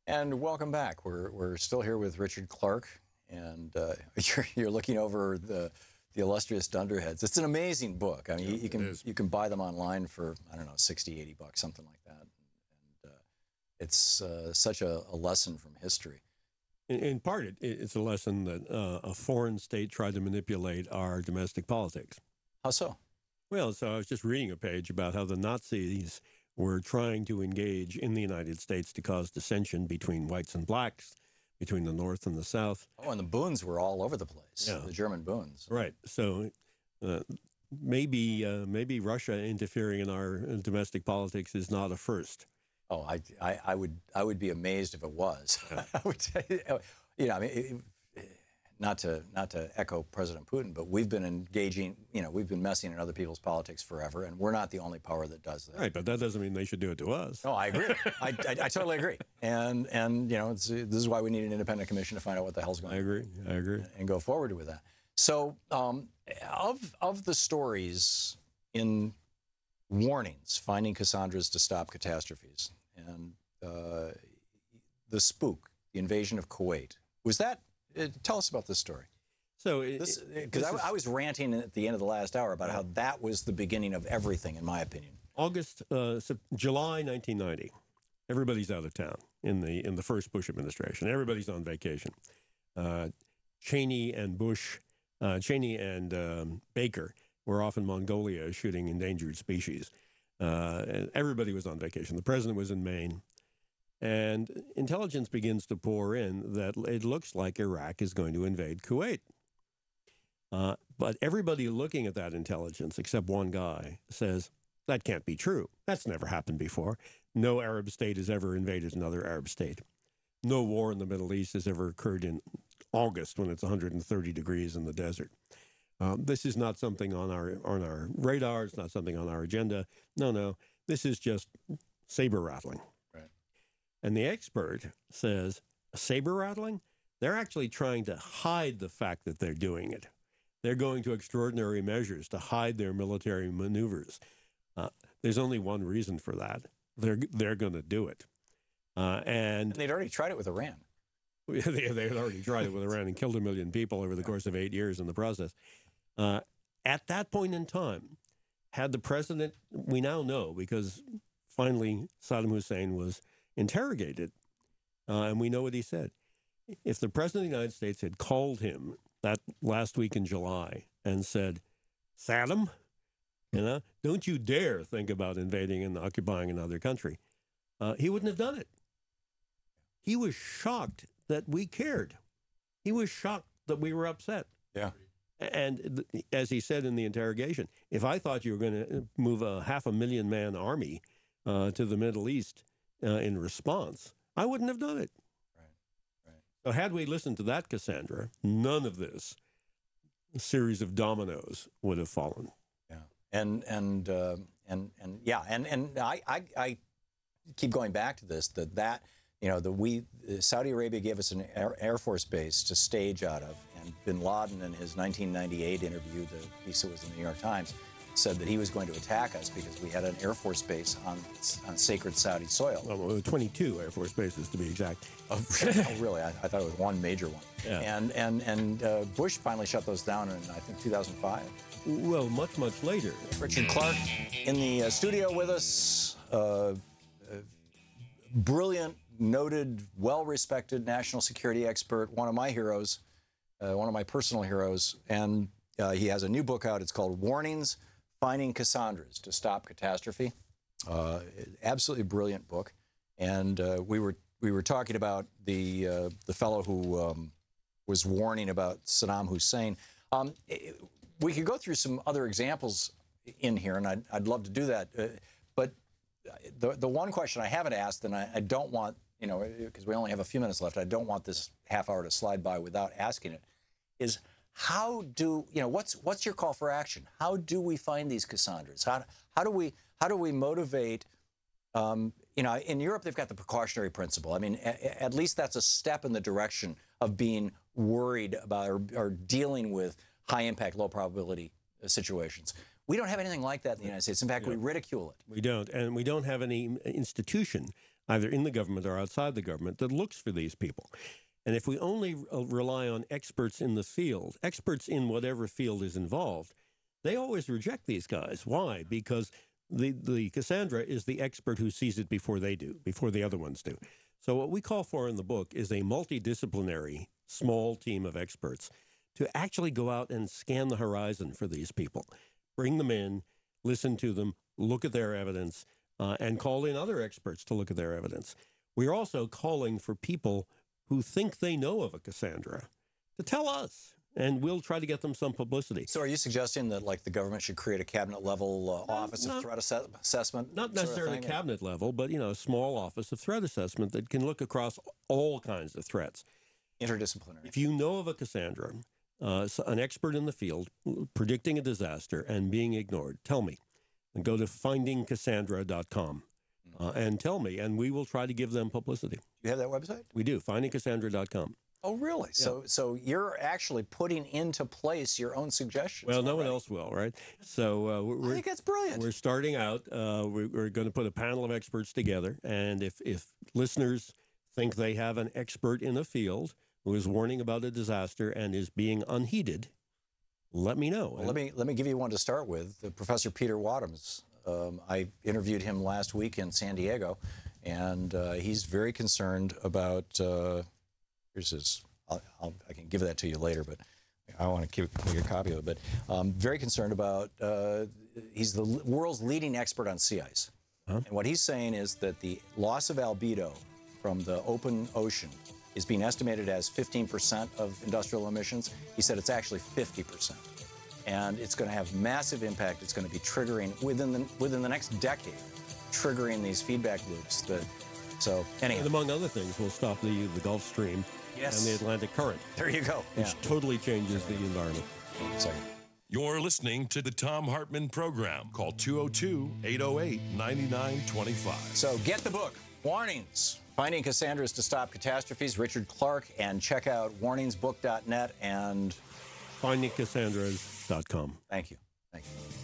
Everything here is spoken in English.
And welcome back. We're still here with Richard Clarke, and you're looking over the illustrious Dunderheads. It's an amazing book. I mean, you can buy them online for, I don't know, 60, 80 bucks, something like that. And it's such a lesson from history. In part, it's a lesson that a foreign state tried to manipulate our domestic politics. How so? Well, so I was just reading a page about how the Nazis were trying to engage in the United States to cause dissension between whites and blacks, between the North and the South. Oh, and the Boons were all over the place, the German Boons. Right. So maybe Russia interfering in our domestic politics is not a first. Oh, I would be amazed if it was. I would tell you, I mean, not to echo President Putin, but we've been engaging, we've been messing in other people's politics forever, and we're not the only power that does that. Right, but that doesn't mean they should do it to us. No, I agree. I totally agree. And this is why we need an independent commission to find out what the hell's going on. I agree. And go forward with that. So, of the stories in Warnings, Finding Cassandras to Stop Catastrophes, and the spook, the invasion of Kuwait, was that? Tell us about this story. So, because I was ranting at the end of the last hour about how that was the beginning of everything, in my opinion. July 1990. Everybody's out of town in the first Bush administration. Everybody's on vacation. Cheney and Baker were off in Mongolia shooting endangered species. And everybody was on vacation. The president was in Maine. And intelligence begins to pour in that it looks like Iraq is going to invade Kuwait. But everybody looking at that intelligence, except one guy, says, that can't be true. That's never happened before. No Arab state has ever invaded another Arab state. No war in the Middle East has ever occurred in August when it's 130 degrees in the desert. This is not something on our radar. It's not something on our agenda. No. This is just saber rattling. And the expert says, saber rattling? They're actually trying to hide the fact that they're doing it. They're going to extraordinary measures to hide their military maneuvers. There's only one reason for that. They're going to do it. And they'd already tried it with Iran. They had already tried it with Iran and killed 1 million people over the course of 8 years in the process. At that point in time, had the president, we now know, because finally Saddam Hussein was interrogated, and we know what he said. If the president of the United States had called him that last week in July and said, Saddam, don't you dare think about invading and occupying another country, he wouldn't have done it. He was shocked that we cared. He was shocked that we were upset. Yeah. And as he said in the interrogation, if I thought you were going to move a 500,000-man army to the Middle East in response, I wouldn't have done it. Right. So had we listened to that Cassandra, none of this series of dominoes would have fallen. Yeah. And I keep going back to this, Saudi Arabia gave us an Air Force base to stage out of, and bin Laden in his 1998 interview, the piece that was in the New York Times, said that he was going to attack us because we had an Air Force base on sacred Saudi soil. Well, 22 Air Force bases, to be exact. Oh, really? I thought it was one major one. Yeah. And Bush finally shut those down in, I think, 2005. Well, much later. Richard Clarke in the studio with us. Brilliant, noted, well-respected national security expert, one of my heroes, one of my personal heroes. And he has a new book out. It's called Warnings, Finding Cassandras to Stop Catastrophe. Absolutely brilliant book. And we were talking about the fellow who was warning about Saddam Hussein. We could go through some other examples in here, and I'd love to do that. But the one question I haven't asked, and I don't want, because we only have a few minutes left, I don't want this half hour to slide by without asking it, is how do, what's your call for action? How do we find these Cassandras? How do we motivate, in Europe they've got the precautionary principle. I mean, at least that's a step in the direction of being worried about or dealing with high impact, low probability situations. We don't have anything like that in the United States. In fact, we ridicule it. We don't. And we don't have any institution either in the government or outside the government, that looks for these people. And if we only rely on experts in the field, experts in whatever field is involved, they always reject these guys. Why? Because the Cassandra is the expert who sees it before they do, before the other ones do. So what we call for in the book is a multidisciplinary, small team of experts to actually go out and scan the horizon for these people, bring them in, listen to them, look at their evidence, and call in other experts to look at their evidence. We're also calling for people who think they know of a Cassandra to tell us, and we'll try to get them some publicity. So are you suggesting that, like, the government should create a cabinet-level office of threat assessment? Not necessarily cabinet level, but, a small office of threat assessment that can look across all kinds of threats. Interdisciplinary. If you know of a Cassandra, an expert in the field, predicting a disaster and being ignored, tell me. And go to findingcassandra.com and tell me, and we will try to give them publicity. You have that website? We do, findingcassandra.com. Oh, really? Yeah. So you're actually putting into place your own suggestions. Well, no one else will, right? So I think that's brilliant. We're starting out. We're going to put a panel of experts together, and if listeners think they have an expert in a field who is warning about a disaster and is being unheeded, let me know. Well, let me give you one to start with. Professor Peter Wadhams. I interviewed him last week in San Diego, and he's very concerned about. Here's his. I can give that to you later, but I want to make a copy of it. But very concerned about. He's the world's leading expert on sea ice, and what he's saying is that the loss of albedo from the open ocean is being estimated as 15% of industrial emissions. He said it's actually 50%. And it's going to have massive impact. It's going to be triggering within the next decade, triggering these feedback loops. So anyhow. And among other things, we'll stop the Gulf Stream and the Atlantic Current. There you go. Which totally changes the environment. You're listening to the Thom Hartmann Program. Call 202-808-9925. So get the book, Warnings, Finding Cassandras to Stop Catastrophes, Richard Clarke, and check out warningsbook.net and findingcassandras.com. Thank you. Thank you.